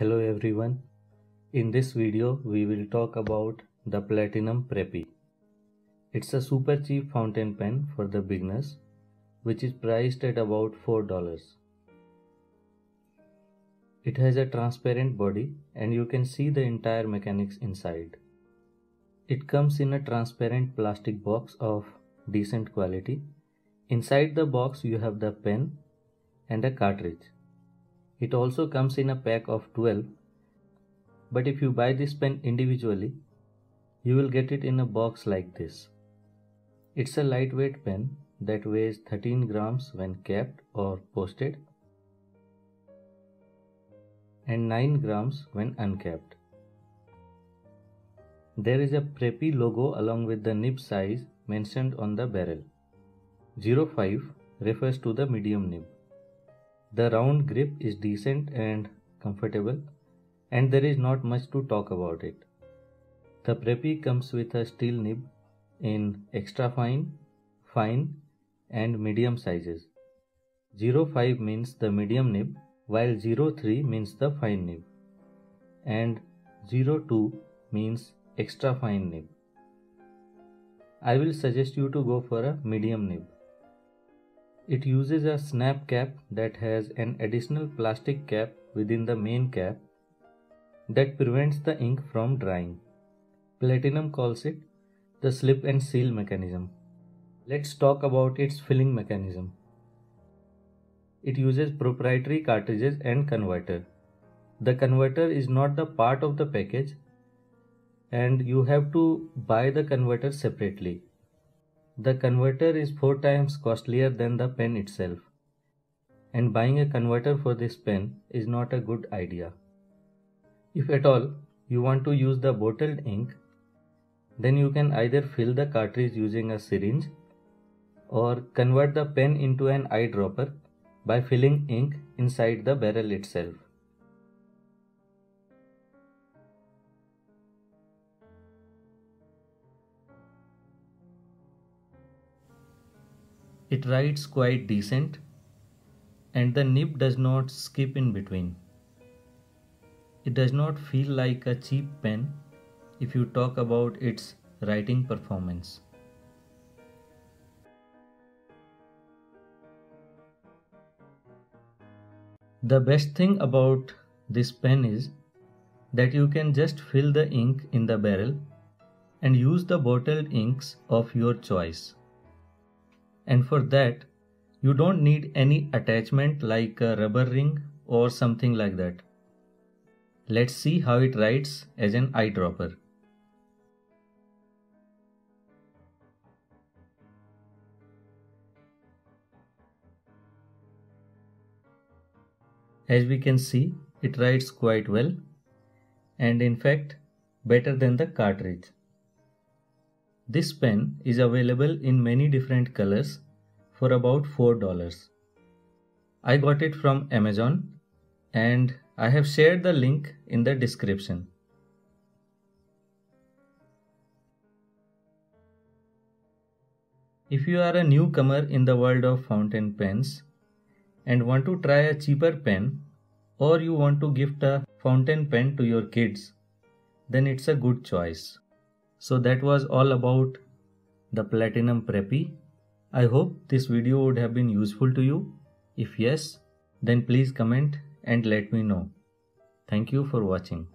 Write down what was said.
Hello everyone. In this video we will talk about the Platinum Preppy. It's a super cheap fountain pen for the beginners which is priced at about $4. It has a transparent body and you can see the entire mechanics inside. It comes in a transparent plastic box of decent quality. Inside the box you have the pen and a cartridge. It also comes in a pack of 12, but if you buy this pen individually, you will get it in a box like this. It's a lightweight pen that weighs 13 grams when capped or posted and 9 grams when uncapped. There is a Preppy logo along with the nib size mentioned on the barrel. 0.5 refers to the medium nib. The round grip is decent and comfortable, and there is not much to talk about it. The Preppy comes with a steel nib in extra fine, fine and medium sizes. 0.5 means the medium nib, while 0.3 means the fine nib, and 0.2 means extra fine nib. I will suggest you to go for a medium nib. It uses a snap cap that has an additional plastic cap within the main cap that prevents the ink from drying. Platinum calls it the slip and seal mechanism. Let's talk about its filling mechanism. It uses proprietary cartridges and converter. The converter is not the part of the package and you have to buy the converter separately. The converter is 4 times costlier than the pen itself, and buying a converter for this pen is not a good idea. If at all you want to use the bottled ink, then you can either fill the cartridge using a syringe or convert the pen into an eyedropper by filling ink inside the barrel itself. It writes quite decent and the nib does not skip in between. It does not feel like a cheap pen if you talk about its writing performance. The best thing about this pen is that you can just fill the ink in the barrel and use the bottled inks of your choice. And for that, you don't need any attachment like a rubber ring or something like that. Let's see how it writes as an eyedropper. As we can see, it writes quite well and in fact better than the cartridge. This pen is available in many different colors for about $4. I got it from Amazon and I have shared the link in the description. If you are a newcomer in the world of fountain pens and want to try a cheaper pen, or you want to gift a fountain pen to your kids, then it's a good choice. So that was all about the Platinum Preppy. I hope this video would have been useful to you. If yes, then please comment and let me know. Thank you for watching.